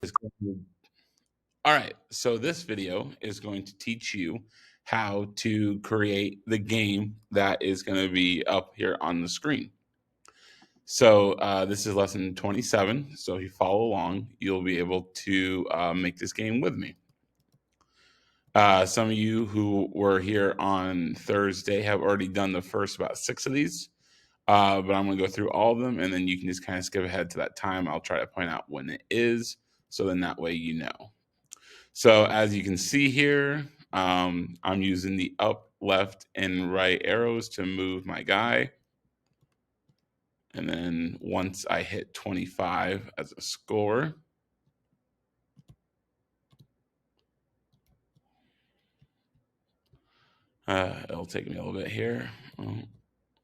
All right, so this video is going to teach you how to create the game that is going to be up here on the screen. So this is lesson 27. So if you follow along, you'll be able to make this game with me. Some of you who were here on Thursday have already done the first about 6 of these, but I'm going to go through all of them, and then you can just kind of skip ahead to that time. I'll try to point out when it is, so then that way you know. So as you can see here, I'm using the up, left, and right arrows to move my guy. And then once I hit 25 as a score, it'll take me a little bit here. Oh,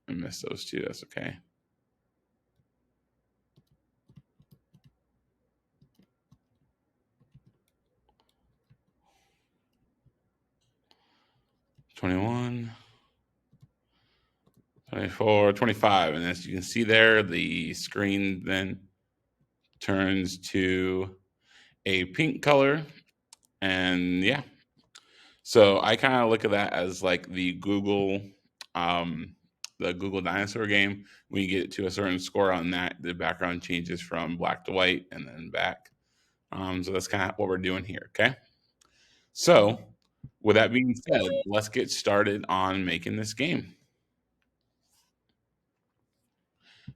I missed those two. That's okay. "21, 24, 25." And as you can see there, the screen then turns to a pink color. And yeah, so I kind of look at that as like the Google Dinosaur game. When you get to a certain score on that, the background changes from black to white and then back. So that's kind of what we're doing here. Okay. So with that being said, let's get started on making this game.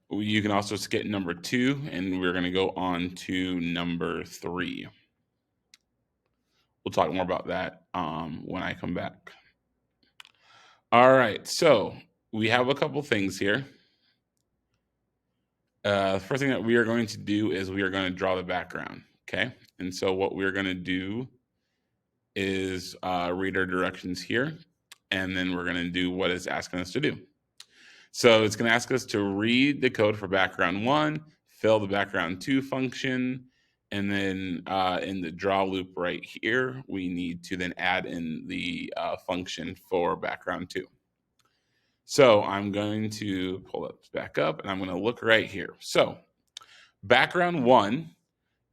You can also skip number 2, and we're going to go on to number 3. We'll talk more about that when I come back. All right, so we have a couple things here. The first thing that we are going to do is we are going to draw the background, okay? And so what we're going to do is read our directions here, and then we're going to do what it's asking us to do. So it's going to ask us to read the code for background 1, fill the background 2 function, and then in the draw loop right here, we need to then add in the function for background 2. So I'm going to pull it back up, and I'm going to look right here. So background 1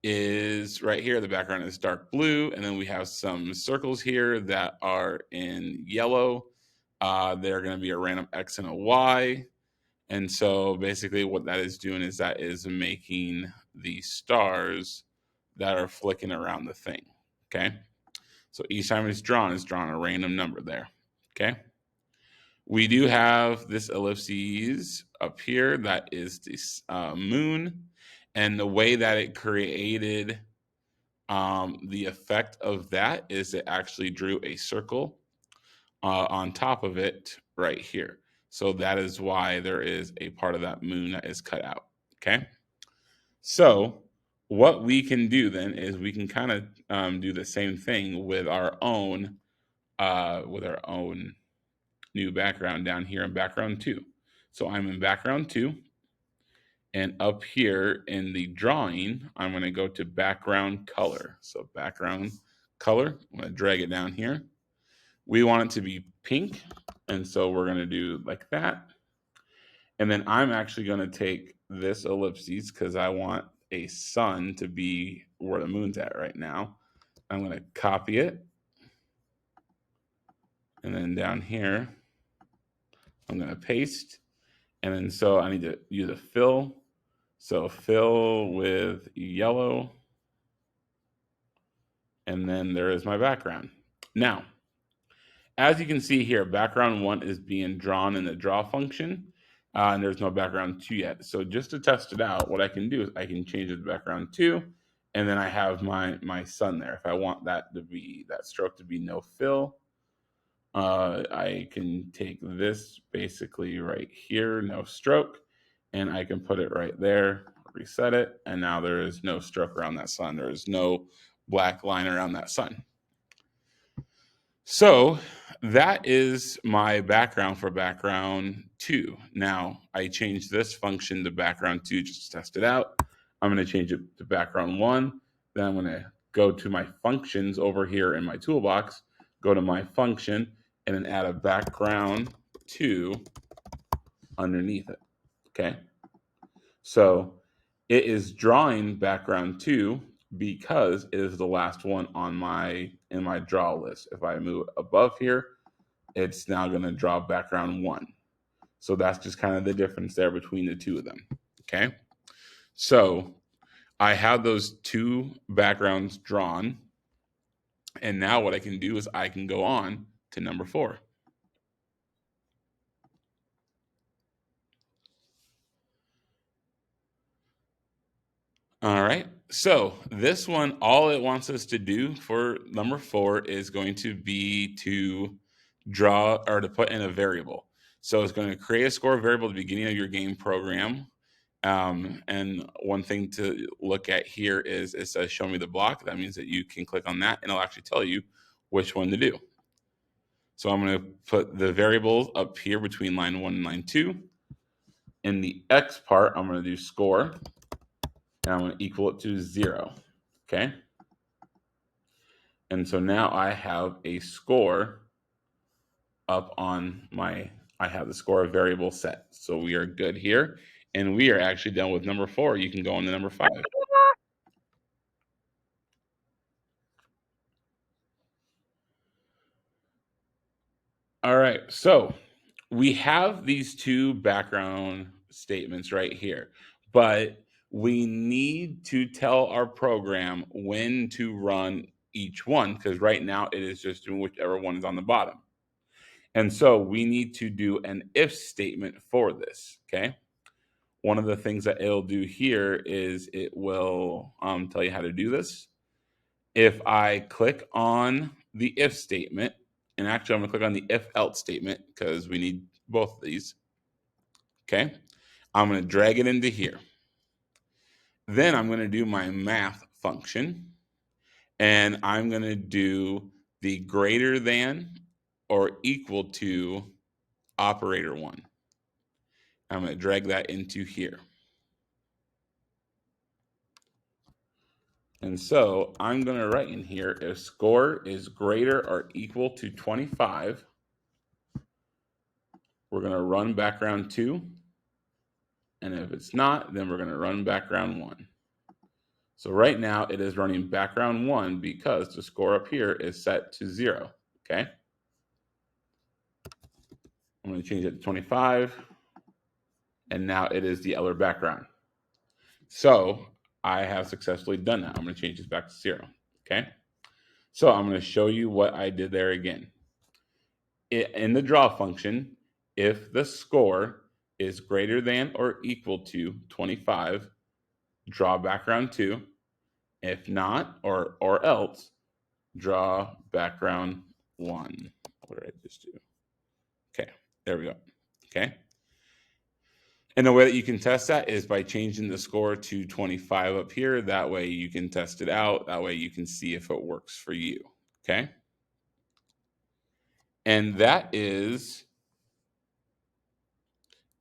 is right here. The background is dark blue, and then we have some circles here that are in yellow. They're going to be a random X and a Y. And so basically what that is doing is that is making the stars that are flicking around the thing. Okay. So each time it's drawn a random number there. Okay. We do have this ellipses up here that is this moon. And the way that it created the effect of that is it actually drew a circle on top of it right here. So that is why there is a part of that moon that is cut out. Okay. So what we can do then is we can kind of do the same thing with our own new background down here in background 2. So I'm in background 2, and up here in the drawing, I'm going to go to background color. So background color, I'm going to drag it down here. We want it to be pink, and so we're going to do like that. And then I'm actually going to take this ellipses because I want a sun to be where the moon's at right now. I'm going to copy it. And then down here, I'm going to paste. And then so I need to use a fill. So fill with yellow. And then there is my background. Now, as you can see here, background 1 is being drawn in the draw function. And there's no background 2 yet. So just to test it out, what I can do is I can change it to background 2, and then I have my sun there. If I want that stroke to be no fill, I can take this basically right here, no stroke, and I can put it right there, reset it, and now there is no stroke around that sun. There is no black line around that sun. So that is my background for background 2. Now I changed this function to background 2 just to test it out. I'm going to change it to background 1. Then I'm going to go to my functions over here in my toolbox, go to my function, and then add a background 2 underneath it. Okay. So it is drawing background 2 because it is the last one in my draw list. If I move above here, it's now going to draw background 1. So that's just kind of the difference there between the two of them. Okay. So I have those two backgrounds drawn. And now what I can do is I can go on to number 4. All right. So this one, all it wants us to do for number 4 is going to be to draw or to put in a variable. So it's going to create a score variable at the beginning of your game program. And one thing to look at here is it says show me the block. That means that you can click on that and it'll actually tell you which one to do. So I'm going to put the variables up here between line 1 and line 2. In the X part, I'm going to do score. And I'm going to equal it to 0. Okay. And so now I have a score up on I have the score variable set. So we are good here. And we are actually done with number 4. You can go on to number 5. All right. So we have these two background statements right here, but we need to tell our program when to run each one because right now it is just doing whichever one is on the bottom. And so we need to do an if statement for this, okay? One of the things that it'll do here is it will tell you how to do this. If I click on the if statement, and actually I'm going to click on the if else statement because we need both of these, okay? I'm going to drag it into here. Then I'm going to do my math function, and I'm going to do the greater than or equal to operator 1. I'm going to drag that into here. And so I'm going to write in here if score is greater or equal to 25, we're going to run background 2. And if it's not, then we're going to run background 1. So right now it is running background 1 because the score up here is set to 0. Okay. I'm going to change it to 25. And now it is the other background. So I have successfully done that. I'm going to change this back to 0. Okay. So I'm going to show you what I did there again. In the draw function, if the score is greater than or equal to 25, draw background 2. If not, or else, draw background 1. What did I just do? Okay, there we go. Okay. And the way that you can test that is by changing the score to 25 up here. That way you can test it out. That way you can see if it works for you. Okay. And that is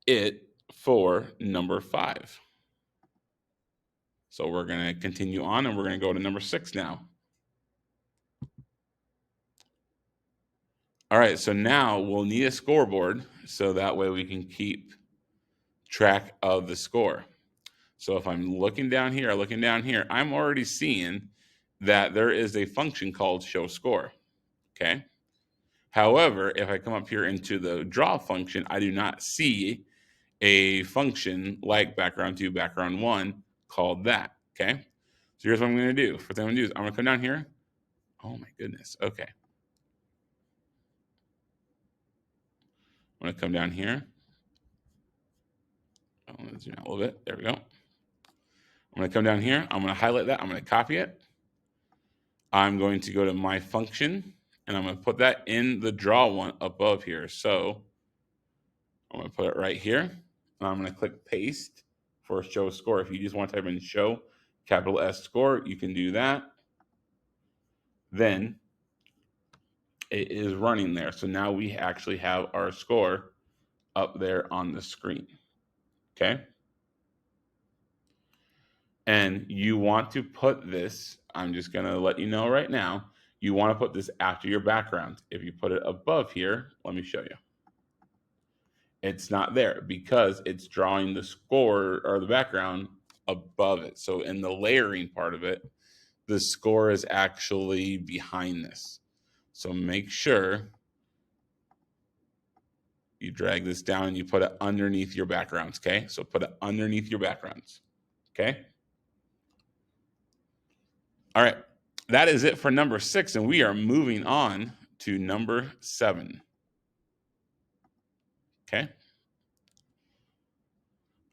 it for number 5. So we're going to continue on and we're going to go to number 6 now. All right, so now we'll need a scoreboard so that way we can keep track of the score. So if I'm looking down here, I'm already seeing that there is a function called show score. Okay. However, if I come up here into the draw function, I do not see a function like background 2, background 1 called that. Okay. So here's what I'm going to do. First thing I'm going to do is I'm going to come down here. Oh my goodness. Okay. I'm going to come down here. I'm going to zoom out a little bit. There we go. I'm going to come down here. I'm going to highlight that. I'm going to copy it. I'm going to go to my function, and I'm going to put that in the draw one above here. So I'm going to put it right here. And I'm going to click paste for show score. If you just want to type in show capital S score, you can do that. Then it is running there. So now we actually have our score up there on the screen. Okay. And you want to put this, I'm just going to let you know right now, you want to put this after your background. If you put it above here, let me show you. It's not there because it's drawing the score or the background above it. So in the layering part of it, the score is actually behind this. So make sure you drag this down and you put it underneath your backgrounds, okay? So put it underneath your backgrounds, okay? All right, that is it for number 6, and we are moving on to number 7, okay?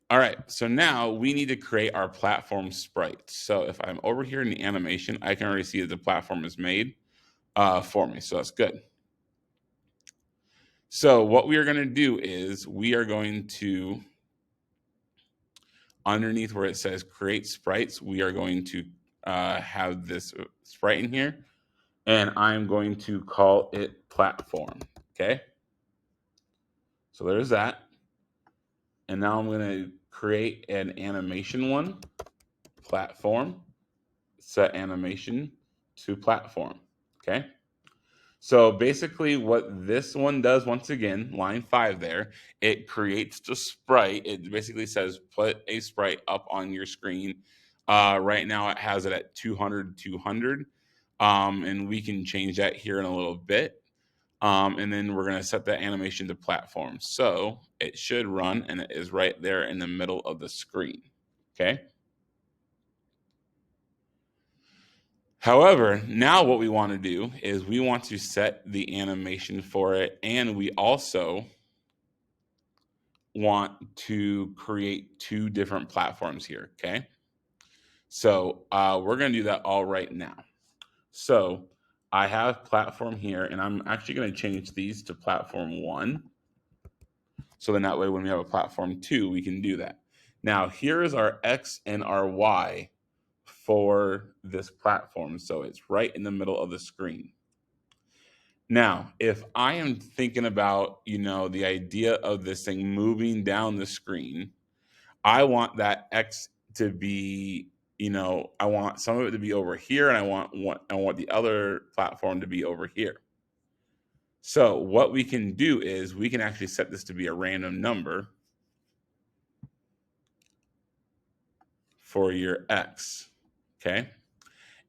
All right, so now we need to create our platform sprite. So if I'm over here in the animation, I can already see that the platform is made for me, so that's good. So what we are going to do is we are going to, underneath where it says create sprites, we are going to have this sprite in here, and I'm going to call it platform, okay? So there's that. And now I'm going to create an animation one, platform, set animation to platform, okay? So basically what this one does, once again, line 5 there, it creates the sprite. It basically says put a sprite up on your screen. Right now it has it at 200, 200. And we can change that here in a little bit. And then we're going to set that animation to platform. So it should run, and it is right there in the middle of the screen, okay? However, now what we want to do is we want to set the animation for it, and we also want to create 2 different platforms here, okay? So we're going to do that all right now. So I have platform here, and I'm actually going to change these to platform 1. So then that way when we have a platform 2, we can do that. Now here is our X and our Y for this platform. So it's right in the middle of the screen. Now, if I am thinking about, the idea of this thing moving down the screen, I want that X to be, I want some of it to be over here, and I want the other platform to be over here. So what we can do is we can actually set this to be a random number for your X, okay?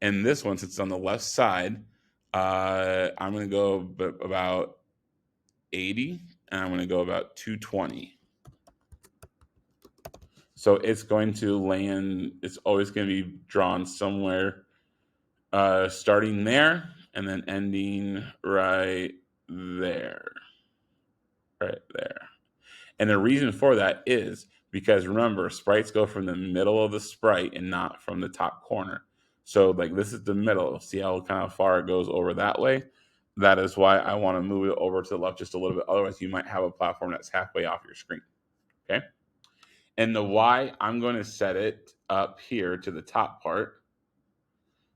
And this one, since it's on the left side, I'm going to go about 80, and I'm going to go about 220. So it's going to land, it's always going to be drawn somewhere starting there and then ending right there. Right there. And the reason for that is because, remember, sprites go from the middle of the sprite and not from the top corner. So like this is the middle. See how kind of far it goes over that way? That is why I want to move it over to the left just a little bit. Otherwise, you might have a platform that's halfway off your screen. Okay. And the Y, I'm going to set it up here to the top part.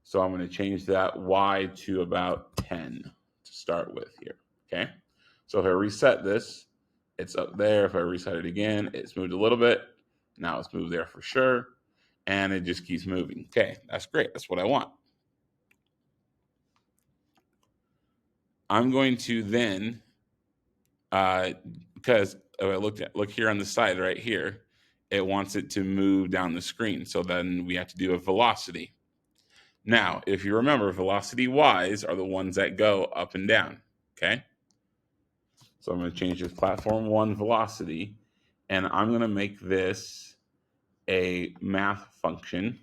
So I'm going to change that Y to about 10 to start with here. Okay. So if I reset this, it's up there. If I reset it again, it's moved a little bit. Now it's moved there for sure. And it just keeps moving. Okay, that's great. That's what I want. I'm going to then, because if I look here on the side right here, it wants it to move down the screen. So then we have to do a velocity. Now, if you remember, velocity Y's are the ones that go up and down. Okay. So I'm going to change this platform 1 velocity, and I'm going to make this a math function.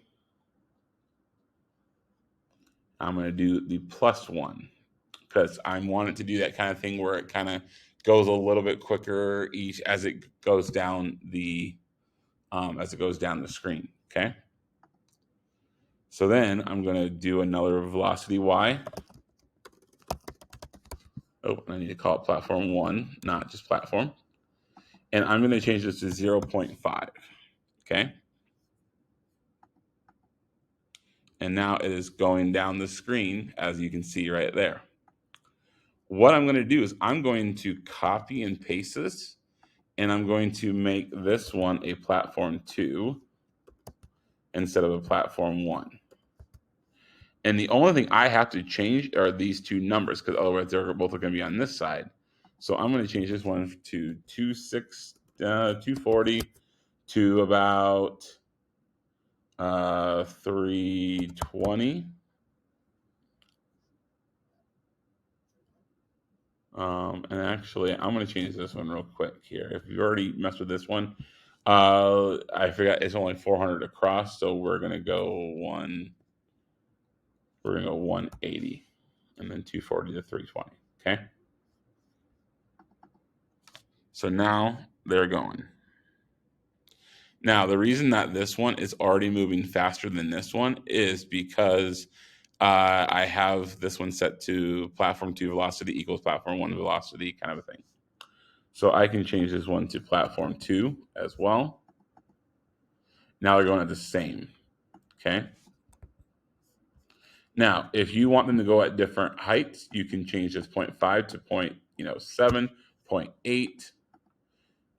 I'm going to do the +1 because I want it to do that kind of thing where it kind of goes a little bit quicker each as it goes down the screen. Okay. So then I'm going to do another velocity Y. Oh, I need to call it platform 1, not just platform. And I'm going to change this to 0.5. Okay. And now it is going down the screen, as you can see right there. What I'm going to do is I'm going to copy and paste this, and I'm going to make this one a platform 2 instead of a platform 1. And the only thing I have to change are these 2 numbers, because otherwise they're both going to be on this side. So I'm going to change this one to 240 to about 320. And actually, I'm going to change this one real quick here. If you already messed with this one, I forgot it's only 400 across, so we're going to go 180, and then 240 to 320. Okay. So now they're going. Now, the reason that this one is already moving faster than this one is because I have this one set to platform 2 velocity equals platform 1 velocity, kind of a thing. So I can change this one to platform 2 as well. Now they're going at the same. Okay. Now, if you want them to go at different heights, you can change this 0.5 to 0.7, 0.8.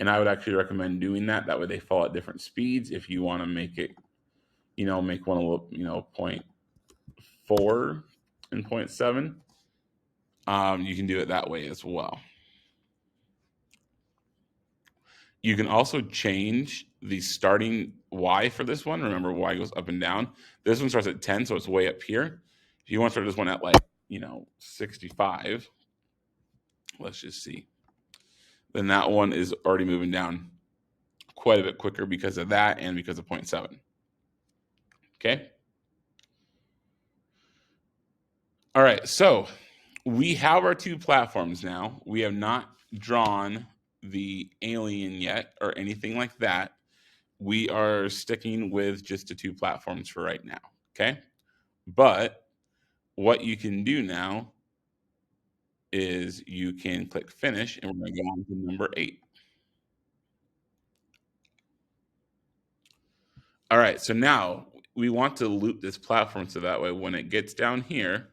And I would actually recommend doing that. That way they fall at different speeds. If you want to make it, make one a little, 0.4 and 0.7, you can do it that way as well. You can also change the starting Y for this one. Remember, Y goes up and down. This one starts at 10, so it's way up here. If you want to start this one at 65, let's just see. Then that one is already moving down quite a bit quicker because of that and because of 0.7. Okay. All right. So we have our two platforms now. We have not drawn the alien yet or anything like that. We are sticking with just the two platforms for right now. Okay. But what you can do now is you can click finish, and we're going to go on to number 8. All right. So now we want to loop this platform so that way when it gets down here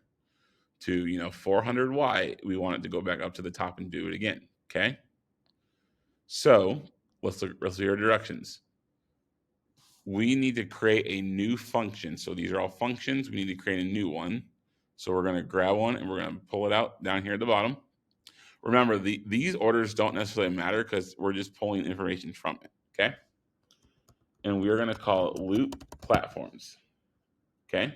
to 400Y, we want it to go back up to the top and do it again. Okay. So let's look at our directions. We need to create a new function. So these are all functions. We need to create a new one. So we're going to grab one and we're going to pull it out down here at the bottom. Remember, these orders don't necessarily matter because we're just pulling information from it. Okay. And we're going to call it loop platforms. Okay.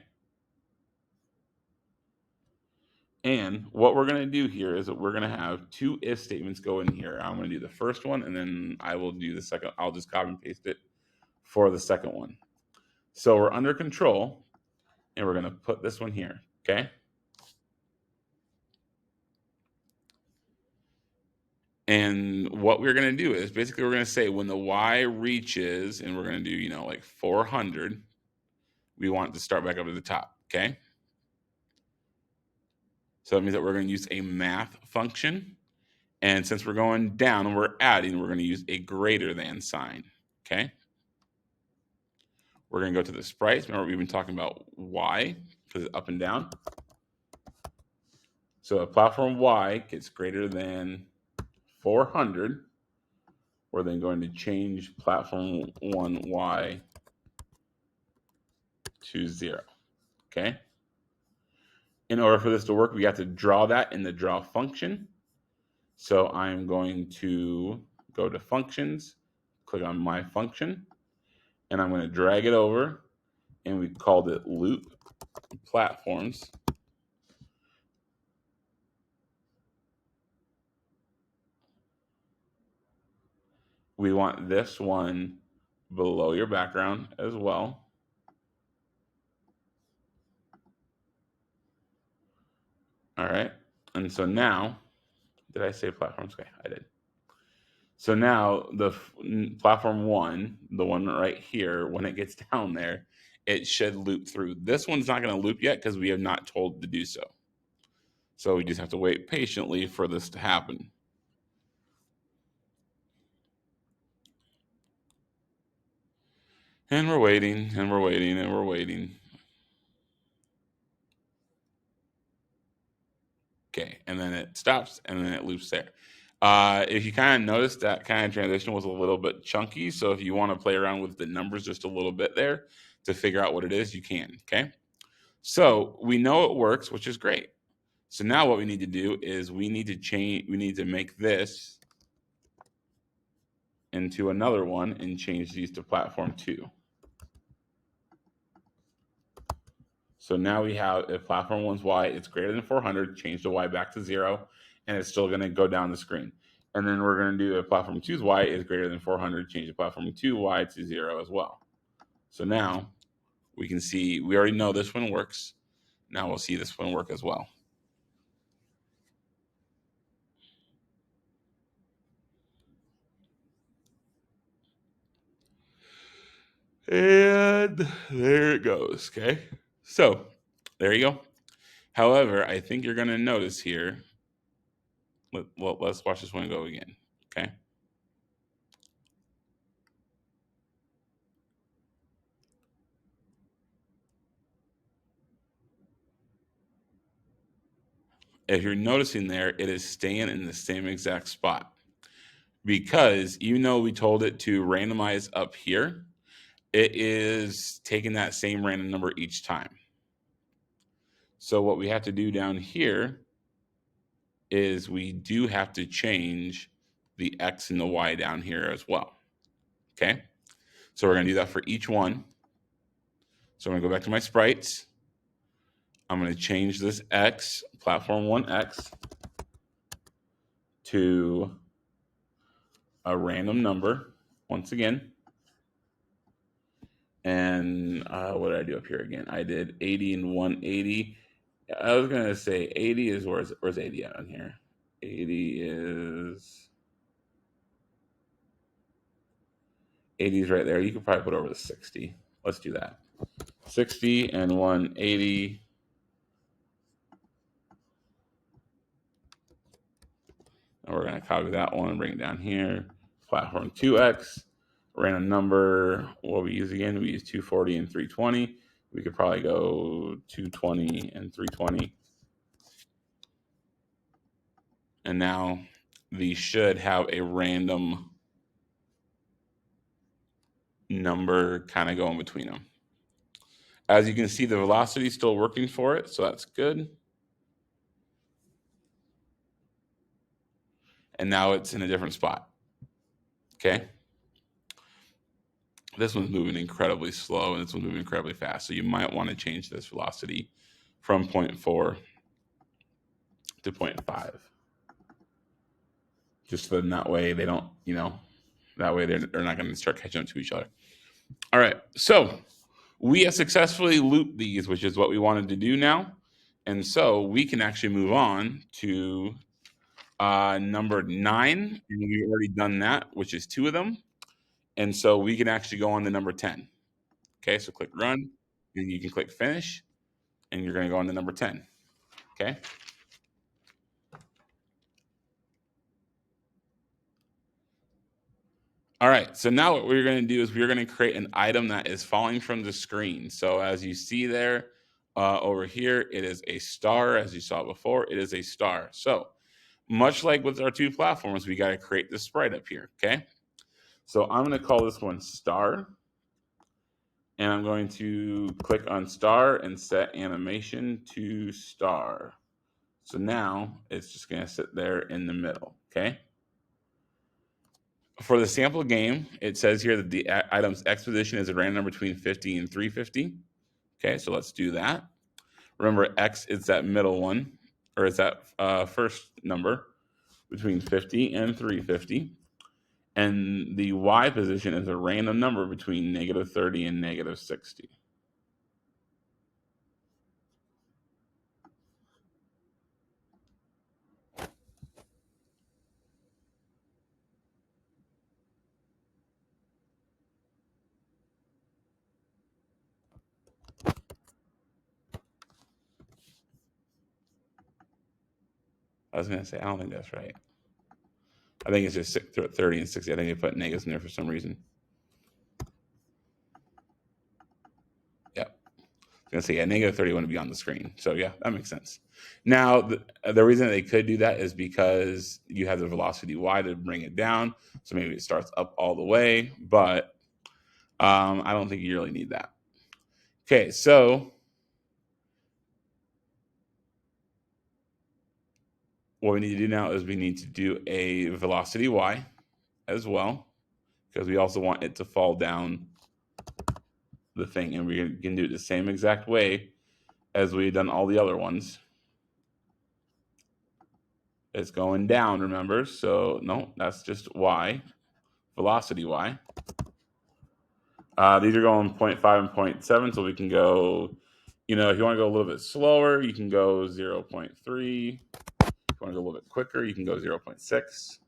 And what we're going to do here is that we're going to have two if statements go in here. I'm going to do the first one and then I will do the second. I'll just copy and paste it for the second one. So we're under control and we're going to put this one here. Okay. And what we're going to do is basically we're going to say when the Y reaches, and we're going to do, like 400, we want it to start back up to the top. Okay. So that means that we're going to use a math function. And since we're going down and we're adding, we're going to use a greater than sign. Okay. We're going to go to the sprites. Remember, we've been talking about Y because it's up and down. So if platform Y gets greater than 400, we're then going to change platform 1Y to 0. Okay. In order for this to work, we have to draw that in the draw function. So I'm going to go to functions, click on my function, and I'm going to drag it over, and we called it loop platforms. We want this one below your background as well. All right. And so now, did I say platforms? Okay, I did. So now the platform 1, the one right here, when it gets down there, it should loop through. This one's not going to loop yet because we have not told to do so. So we just have to wait patiently for this to happen. And we're waiting, and we're waiting, and we're waiting. Okay, and then it stops, and then it loops there. If you kind of notice, that kind of transition was a little bit chunky. So if you want to play around with the numbers just a little bit there to figure out what it is, you can. Okay. So we know it works, which is great. So now what we need to do is we need to make this into another one and change these to platform 2. So now we have, if platform 1's Y is greater than 400, change the Y back to 0. and it's still going to go down the screen. And then we're going to do a platform 2's y is greater than 400, change the platform 2 y to 0 as well. So now we can see, we already know this one works. Now we'll see this one work as well. And there it goes, okay? So there you go. However, I think you're going to notice here, let's watch this one go again, okay? If you're noticing there, it is staying in the same exact spot. Because even though we told it to randomize up here, it is taking that same random number each time. So what we have to do down here is we do have to change the X and the Y down here as well. Okay. So we're going to do that for each one. So I'm going to go back to my sprites. I'm going to change this X, platform 1X, to a random number once again. And what did I do up here again? I did 80 and 180. I was going to say 80 is, where's 80 on here? 80 is right there. You could probably put over the 60. Let's do that. 60 and 180. And we're going to copy that one and bring it down here. Platform 2X. Random number, what we use again? We use 240 and 320. We could probably go 220 and 320. And now these should have a random number kind of going between them. As you can see, the velocity is still working for it, so that's good. And now it's in a different spot. Okay. This one's moving incredibly slow, and this one's moving incredibly fast. So you might want to change this velocity from 0.4 to 0.5. Just so that way they don't, that way they're not going to start catching up to each other. All right. So we have successfully looped these, which is what we wanted to do now. And so we can actually move on to number 9. And we've already done that, which is 2 of them. And so we can actually go on to number 10. Okay, so click run, and you can click finish, and you're going to go on to number 10. Okay. All right, so now what we're going to do is we're going to create an item that is falling from the screen. So as you see there over here, it is a star. As you saw before, it is a star. So much like with our 2 platforms, we got to create this sprite up here. Okay. So I'm going to call this one star. And I'm going to click on star and set animation to star. So now it's just going to sit there in the middle. Okay. For the sample game, it says here that the item's X position is a random number between 50 and 350. Okay, so let's do that. Remember, X is that middle one, or is that first number between 50 and 350. And the Y position is a random number between negative 30 and negative 60. I was going to say, I don't think that's right. I think it's just 30 and 60. I think they put negatives in there for some reason. Yeah. I was going to say, yeah, negative 30 wouldn't be on the screen. So, yeah, that makes sense. Now, the reason they could do that is because you have the velocity Y to bring it down. So maybe it starts up all the way. But I don't think you really need that. Okay, so what we need to do now is we need to do a velocity Y as well, because we also want it to fall down the thing. And we can do it the same exact way as we've done all the other ones. It's going down, remember? So no, that's just y, velocity y. These are going 0.5 and 0.7, so we can go, if you want to go a little bit slower, you can go 0.3. If you want to go a little bit quicker, you can go 0.6.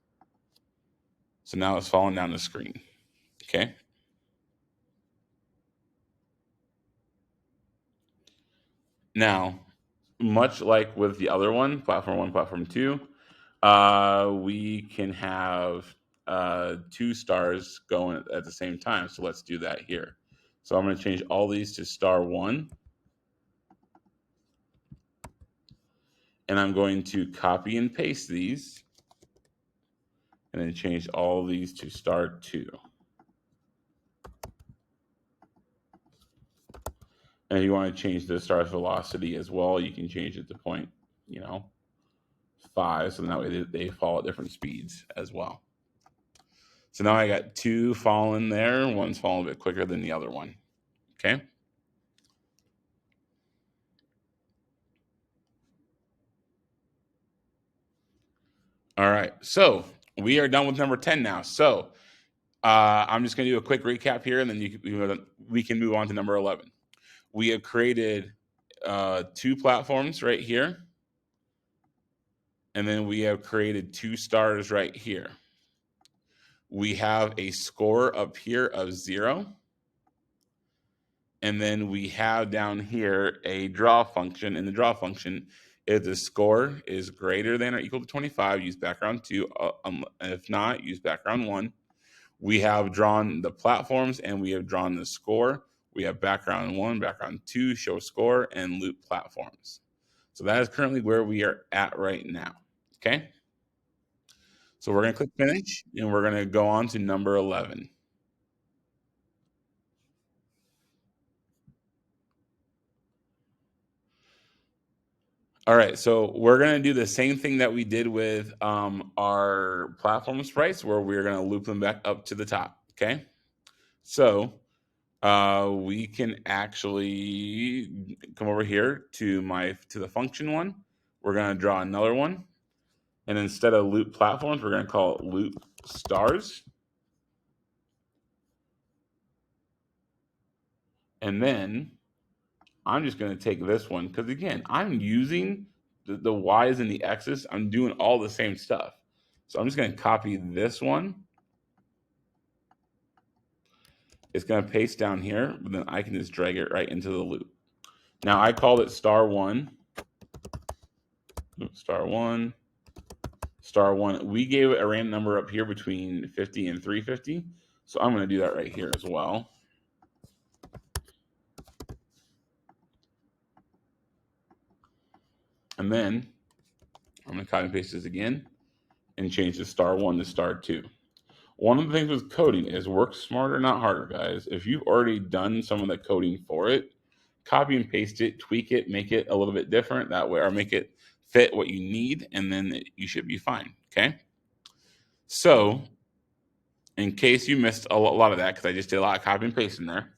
So now it's falling down the screen. Okay. Now, much like with the other one, platform 1, platform 2, we can have 2 stars going at the same time. So let's do that here. So I'm going to change all these to star 1. And I'm going to copy and paste these. And then change all these to star 2. And if you want to change the star's velocity as well, you can change it to 0.5. So that way they fall at different speeds as well. So now I got 2 falling there. One's falling a bit quicker than the other one. Okay. All right. So we are done with number 10 now. So I'm just going to do a quick recap here, and then we can move on to number 11. We have created 2 platforms right here. And then we have created 2 stars right here. We have a score up here of 0. And then we have down here a draw function. In the draw function, if the score is greater than or equal to 25, use background 2. If not, use background 1. We have drawn the platforms and we have drawn the score. We have background 1, background 2, show score, and loop platforms. So that is currently where we are at right now. Okay. So we're going to click finish and we're going to go on to number 11. All right, so we're going to do the same thing that we did with our platform sprites, where we're going to loop them back up to the top. Okay, so we can actually come over here to the function one. We're going to draw another one, and instead of loop platforms, we're going to call it loop stars. And then I'm just going to take this one because, again, I'm using the Y's and the X's. I'm doing all the same stuff. So I'm just going to copy this one. It's going to paste down here, but then I can just drag it right into the loop. Now I called it star 1. Star 1. Star 1. We gave it a random number up here between 50 and 350. So I'm going to do that right here as well. And then I'm going to copy and paste this again and change the star 1 to star 2. One of the things with coding is work smarter, not harder, guys. If you've already done some of the coding for it, copy and paste it, tweak it, make it a little bit different that way, or make it fit what you need, and then you should be fine. Okay. So, in case you missed a lot of that, because I just did a lot of copy and paste in there,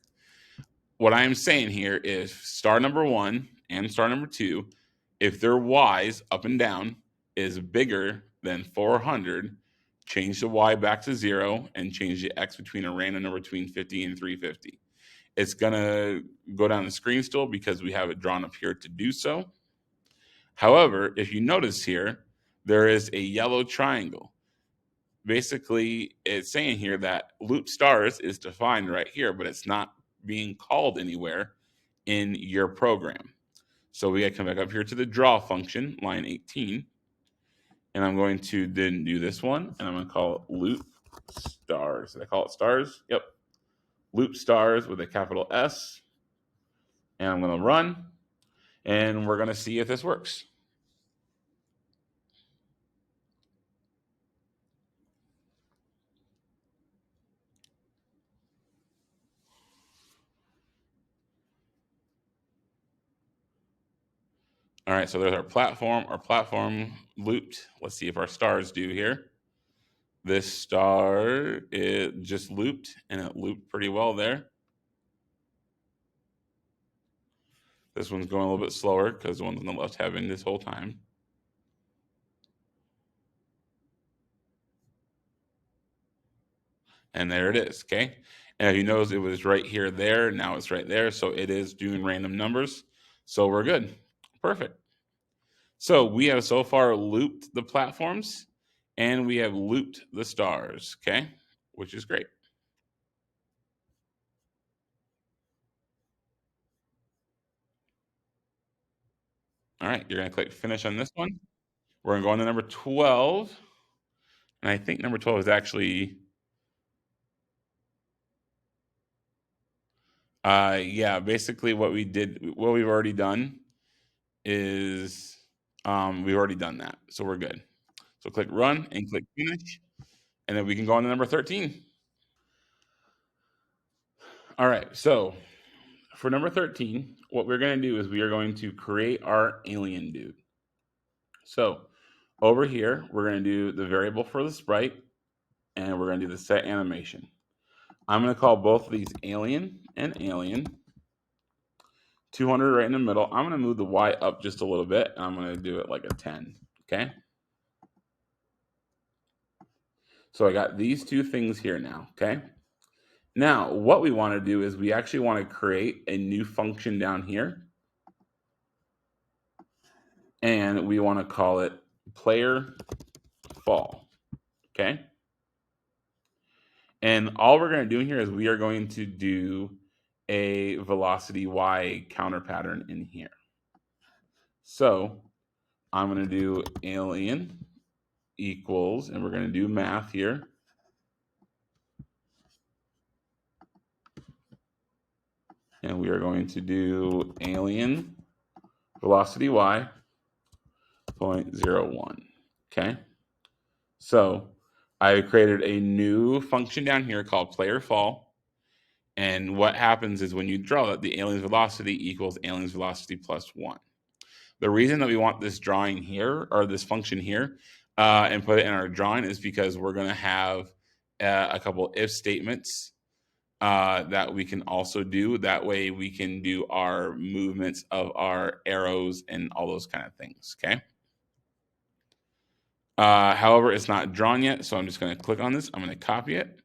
what I am saying here is star number 1 and star number 2, if their Y's up and down is bigger than 400, change the Y back to 0 and change the X between a random number between 50 and 350. It's going to go down the screen still because we have it drawn up here to do so. However, if you notice here, there is a yellow triangle. Basically, it's saying here that loop stars is defined right here, but it's not being called anywhere in your program. So we got to come back up here to the draw function, line 18. And I'm going to then do this one, and I'm going to call it loop stars. Did I call it stars? Yep. Loop stars with a capital S. And I'm going to run, and we're going to see if this works. All right, so there's our platform looped. Let's see if our stars do here. This star, it just looped, and it looped pretty well there. This one's going a little bit slower because the one's on the left have been this whole time. And there it is, okay? And if you notice, it was right here, there, now it's right there. So it is doing random numbers. So we're good. Perfect. So we have so far looped the platforms and we have looped the stars, okay? Which is great. All right, you're gonna click finish on this one. We're gonna go on to number 12. And I think number 12 is actually, yeah, basically what we did, what we've already done is we've already done that. So we're good. So click run and click finish. And then we can go on to number 13. All right, so for number 13, what we're going to do is we are going to create our alien dude. So over here, we're going to do the variable for the sprite, and we're going to do the set animation. I'm going to call both of these alien and alien. 200 right in the middle. I'm going to move the Y up just a little bit, and I'm going to do it like a 10, okay? So I got these two things here now, okay? Now, what we want to do is we actually want to create a new function down here, and we want to call it player fall, okay? And all we're going to do here is we are going to do a velocity Y counter pattern in here. So I'm going to do alien equals, and we're going to do math here. And we are going to do alien velocity Y 0.01. Okay. So I created a new function down here called player fall. And what happens is when you draw it, the alien's velocity equals alien's velocity plus 1. The reason that we want this drawing here, or this function here, and put it in our drawing is because we're going to have a couple if statements that we can also do. That way we can do our movements of our arrows and all those kind of things, okay? However, it's not drawn yet, so I'm just going to click on this. I'm going to copy it.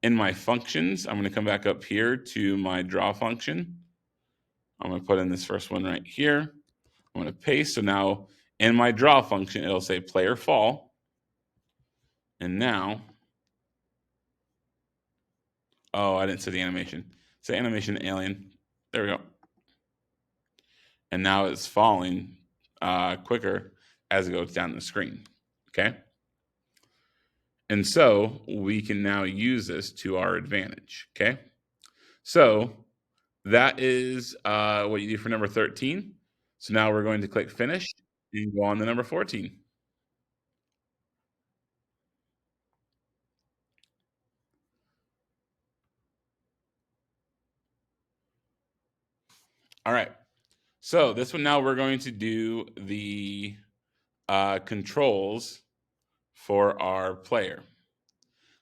In my functions, I'm going to come back up here to my draw function. I'm going to put in this first one right here. I'm going to paste. So now in my draw function, it'll say player fall. And now, oh, I didn't say the animation. Say animation alien. There we go. And now it's falling quicker as it goes down the screen. Okay. And so we can now use this to our advantage. Okay. So that is what you do for number 13. So now we're going to click finish and go on to number 14. All right. So this one now we're going to do the controls for our player.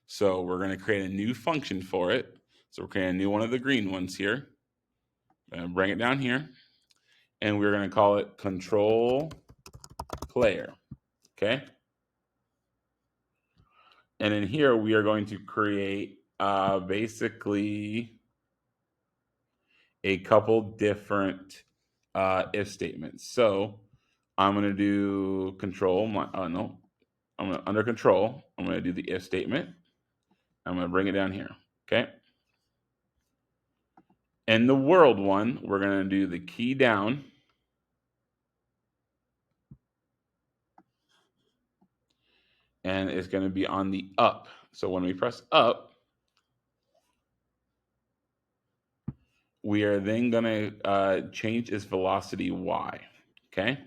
So we're going to create a new function for it. So we're creating a new one of the green ones here. Bring it down here. And we're going to call it control player. Okay. And in here, we are going to create basically a couple different if statements. So I'm going to do control. No, I'm going to under control. I'm going to do the if statement. I'm going to bring it down here. Okay. In the world one, we're going to do the key down. And it's going to be on the up. So when we press up, we are then going to change its velocity y. Okay.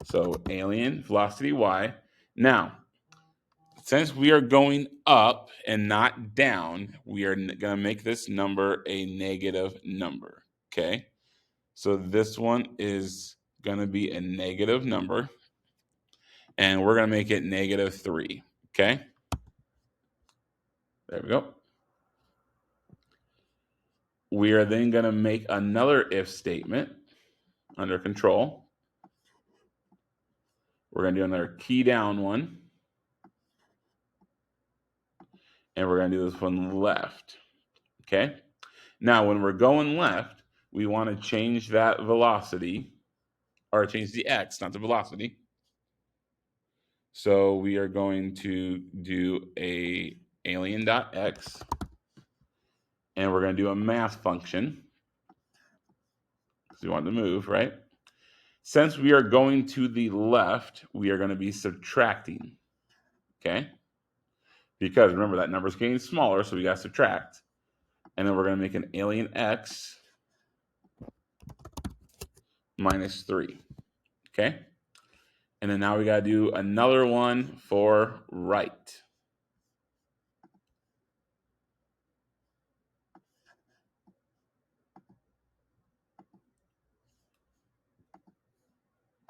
So alien velocity y. Now, since we are going up and not down, we are going to make this number a negative number. Okay. So this one is going to be a negative number. And we're going to make it -3. Okay. There we go. We are then going to make another if statement under control. We're going to do another key down one. and we're going to do this one left. Okay. Now, when we're going left, we want to change that velocity, or change the x, not the velocity. So we are going to do a alien.x, and we're going to do a math function because we want to move, right? Since we are going to the left, we are going to be subtracting, okay? Because remember, that number is getting smaller, so we got to subtract. And then we're going to make an alien x minus 3, okay? And then now we got to do another one for right.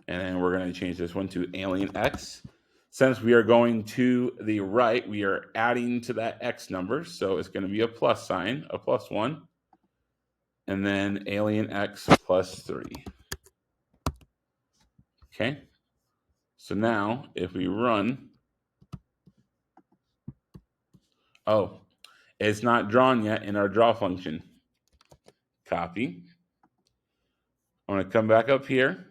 And then we're going to change this one to alien x. Since we are going to the right, we are adding to that x number. So it's going to be a plus sign, a plus 1. And then alien x plus 3. Okay. So now if we run, oh, it's not drawn yet in our draw function. Copy. I'm going to come back up here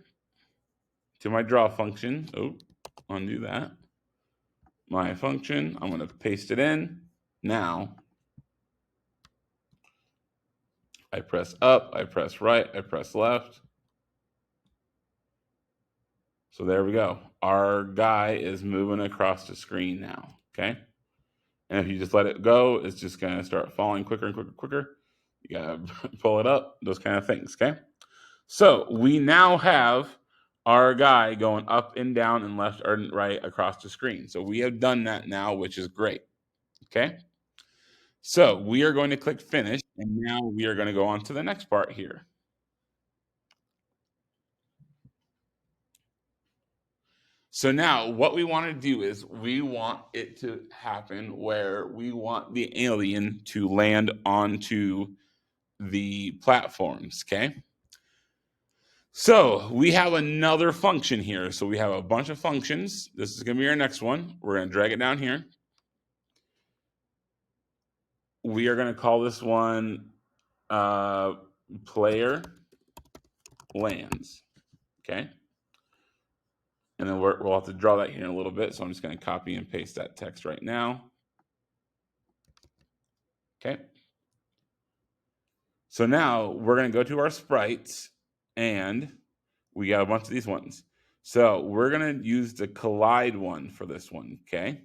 to my draw function. Oh, undo that. My function, I'm going to paste it in. Now, I press up, I press right, I press left. So there we go. Our guy is moving across the screen now, okay? And if you just let it go, it's just going to start falling quicker and quicker, quicker. You got to pull it up, those kind of things, okay? So we now have our guy going up and down and left or right across the screen. So we have done that now, which is great, okay? So we are going to click finish, and now we are going to go on to the next part here. So now what we want to do is we want it to happen where we want the alien to land onto the platforms, okay? So we have another function here. So we have a bunch of functions. This is going to be our next one. We're going to drag it down here. We are going to call this one player lands, okay? And then we'll have to draw that here in a little bit. So I'm just going to copy and paste that text right now. Okay. So now we're going to go to our sprites, and we got a bunch of these ones. So we're going to use the collide one for this one, okay?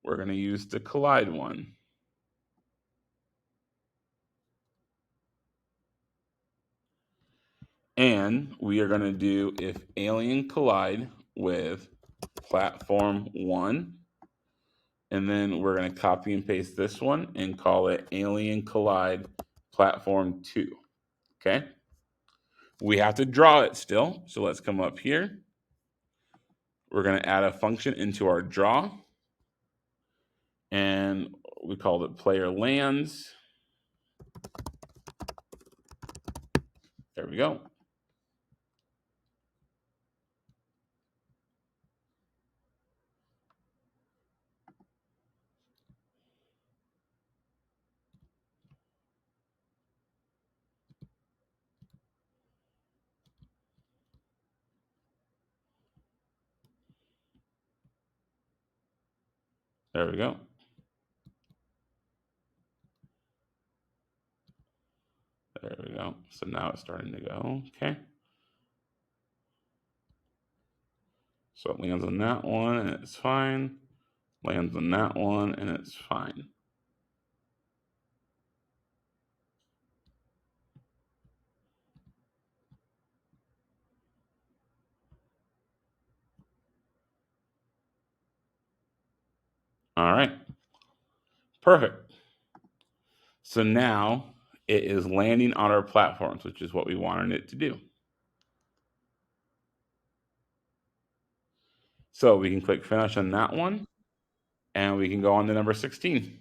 We're going to use the collide one. And we are going to do if alien collide with platform 1. And then we're going to copy and paste this one and call it alien collide platform 2. Okay. We have to draw it still. So let's come up here. We're going to add a function into our draw. And we called it player lands. There we go. There we go. There we go. So now it's starting to go. Okay. So it lands on that one and it's fine. Lands on that one and it's fine. All right. Perfect. So now it is landing on our platforms, which is what we wanted it to do. So we can click finish on that one, and we can go on to number 16.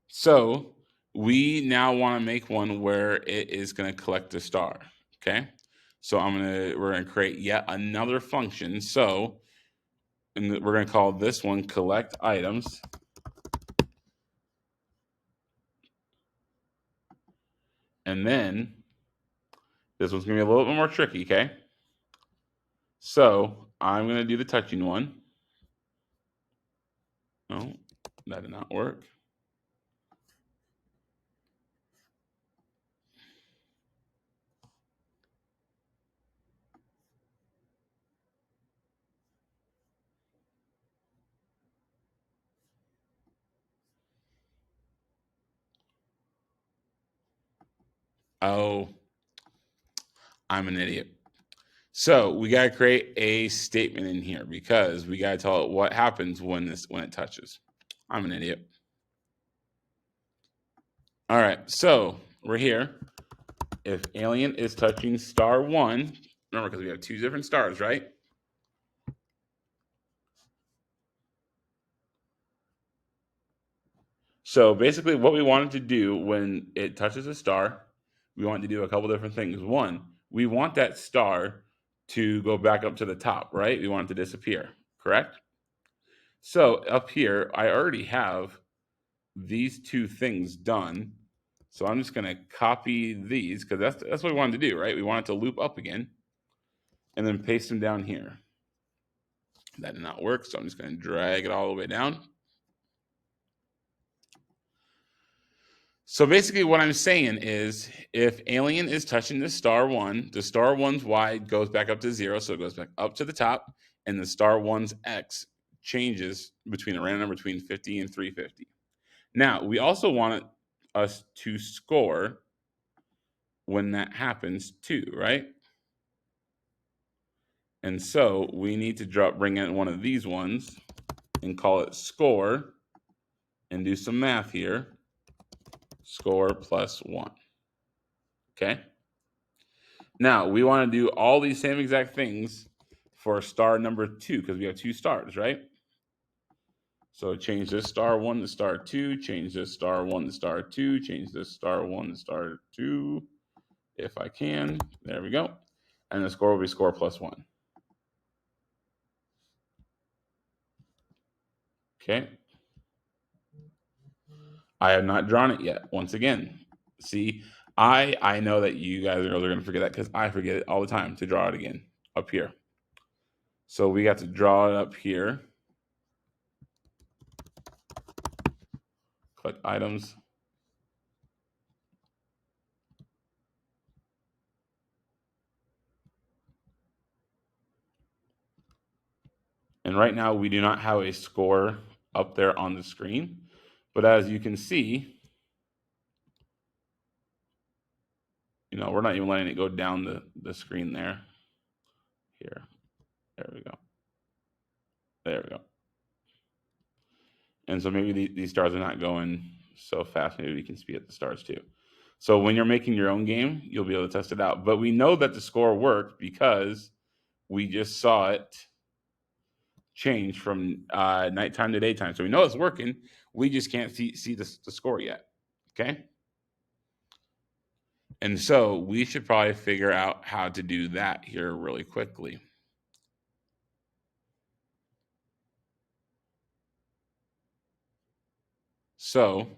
So we now want to make one where it is going to collect a star, okay? So we're gonna create yet another function. So we're gonna call this one collect items. And then this one's gonna be a little bit more tricky, okay? So I'm gonna do the touching one. No, that did not work. Oh, I'm an idiot. So we got to create a statement in here because we got to tell it what happens when it touches. I'm an idiot. All right, so we're here. If alien is touching star one, remember because we have two different stars, right? So basically, what we wanted to do when it touches a star, we want to do a couple different things. One, we want that star to go back up to the top, right? We want it to disappear, correct? So up here, I already have these two things done. So I'm just going to copy these because that's what we wanted to do, right? We want it to loop up again and then paste them down here. That did not work, so I'm just going to drag it all the way down. So basically what I'm saying is if alien is touching the star one's Y goes back up to 0, so it goes back up to the top, and the star one's X changes between a random number between 50 and 350. Now, we also want us to score when that happens too, right? And so we need to bring in one of these ones and call it score and do some math here. Score plus 1. Okay? Now, we want to do all these same exact things for star number 2 because we have 2 stars, right? So change this star 1 to star 2, change this star 1 to star 2, change this star 1 to star 2, if I can. There we go. And the score will be score plus 1. Okay. I have not drawn it yet. Once again, see, I know that you guys are going to forget that because I forget it all the time to draw it again up here. So we got to draw it up here. Click items. And right now we do not have a score up there on the screen. But as you can see, we're not even letting it go down the screen there. Here. There we go. There we go. And so maybe these stars are not going so fast. Maybe we can speed up the stars too. So when you're making your own game, you'll be able to test it out. But we know that the score worked because we just saw it change from nighttime to daytime. So we know it's working. We just can't see the score yet. Okay. And so we should probably figure out how to do that here really quickly. So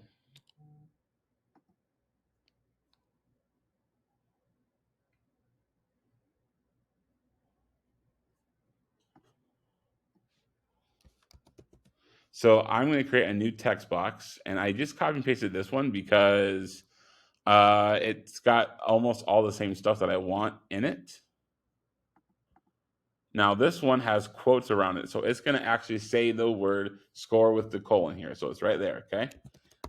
I'm going to create a new text box, and I just copy and pasted this one because it's got almost all the same stuff that I want in it. Now this one has quotes around it, so it's going to actually say the word score with the colon here. So it's right there, okay?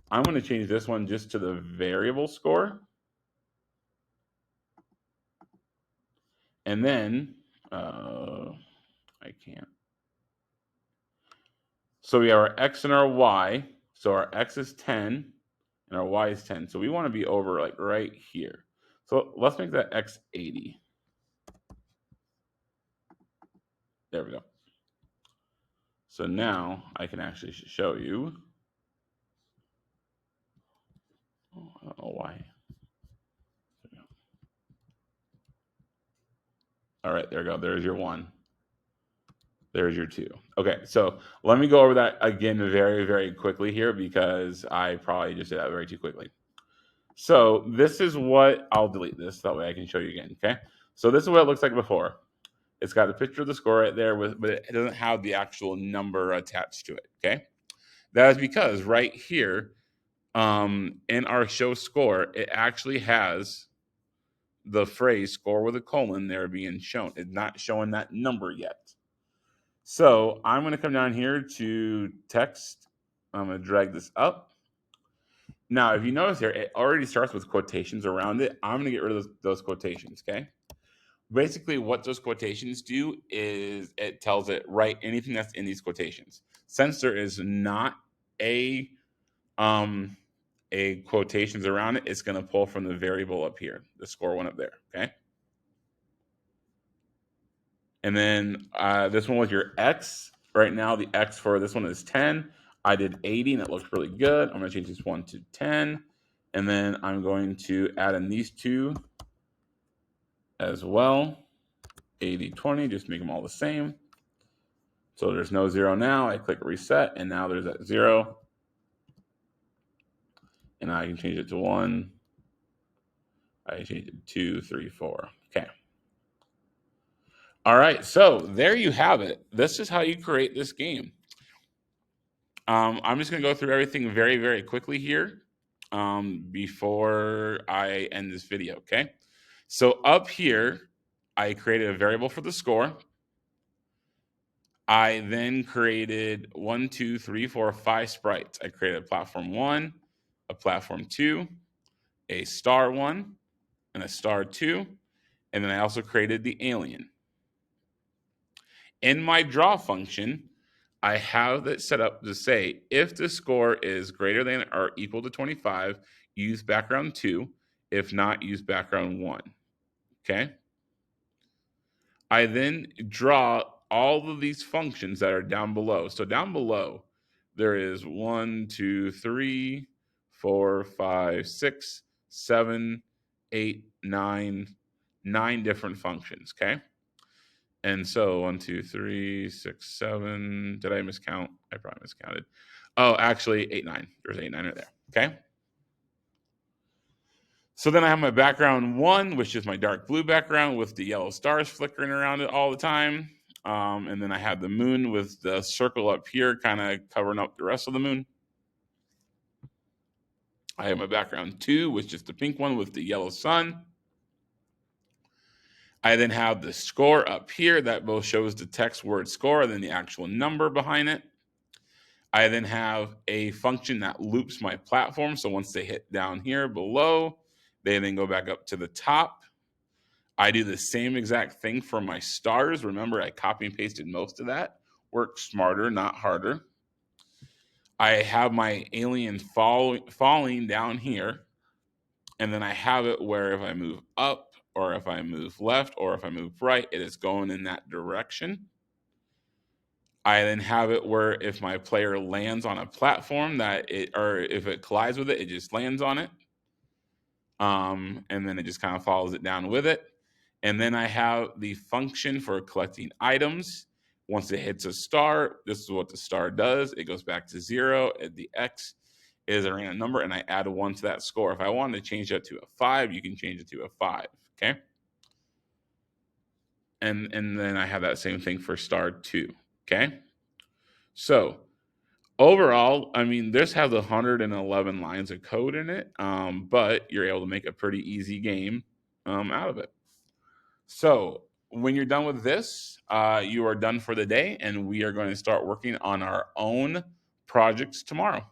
I'm going to change this one just to the variable score. And then, I can't. So we have our X and our Y. So our X is 10 and our Y is 10. So we want to be over like right here. So let's make that X 80. There we go. So now I can actually show you. Oh, I don't know why. All right, there we go. There's your 1. There's your 2. Okay, so let me go over that again very, very quickly here because I probably just did that very too quickly. So this is what, I'll delete this, that way I can show you again, okay? So this is what it looks like before. It's got a picture of the score right there, but it doesn't have the actual number attached to it, okay? That is because right here, in our show score, it actually has the phrase score with a colon there being shown. It's not showing that number yet. So I'm going to come down here to text. I'm going to drag this up. Now, if you notice here, it already starts with quotations around it. I'm going to get rid of those quotations, okay? Basically, what those quotations do is it tells it write anything that's in these quotations. Since there is not a quotations around it, it's going to pull from the variable up here, the score one up there, okay? And then this one was your X. Right now, the X for this one is 10. I did 80, and it looks really good. I'm going to change this one to 10. And then I'm going to add in these 2 as well. 80, 20, just make them all the same. So there's no 0 now. I click reset, and now there's that 0. And I can change it to 1. I can change it to 2, 3, 4. Okay. All right, so there you have it. This is how you create this game. I'm just going to go through everything very, very quickly here before I end this video, okay? So up here, I created a variable for the score. I then created 1, 2, 3, 4, 5 sprites. I created a platform 1, a platform 2, a star 1, and a star 2, and then I also created the alien. In my draw function, I have it set up to say if the score is greater than or equal to 25, use background 2. If not, use background 1. Okay. I then draw all of these functions that are down below. So down below, there is 1, 2, 3, 4, 5, 6, 7, 8, 9 different functions. Okay. And so 1, 2, 3, 6, 7. Did I miscount? I probably miscounted. Oh, actually 8, 9. There's 8, 9 right there. Okay. So then I have my background 1, which is my dark blue background with the yellow stars flickering around it all the time. And then I have the moon with the circle up here kind of covering up the rest of the moon. I have my background 2, which is the pink one with the yellow sun. I then have the score up here that both shows the text word score and then the actual number behind it. I then have a function that loops my platform. So once they hit down here below, they then go back up to the top. I do the same exact thing for my stars. Remember, I copy and pasted most of that. Work smarter, not harder. I have my alien falling down here. And then I have it where if I move up or if I move left or if I move right, it is going in that direction. I then have it where if my player lands on a platform or if it collides with it, it just lands on it. And then it just kind of follows it down with it. And then I have the function for collecting items. Once it hits a star, this is what the star does. It goes back to 0. The X is a random number, and I add 1 to that score. If I wanted to change that to a 5, you can change it to a 5, okay? And then I have that same thing for star 2, okay? So overall, I mean, this has 111 lines of code in it, but you're able to make a pretty easy game out of it. So when you're done with this, you are done for the day, and we are going to start working on our own projects tomorrow.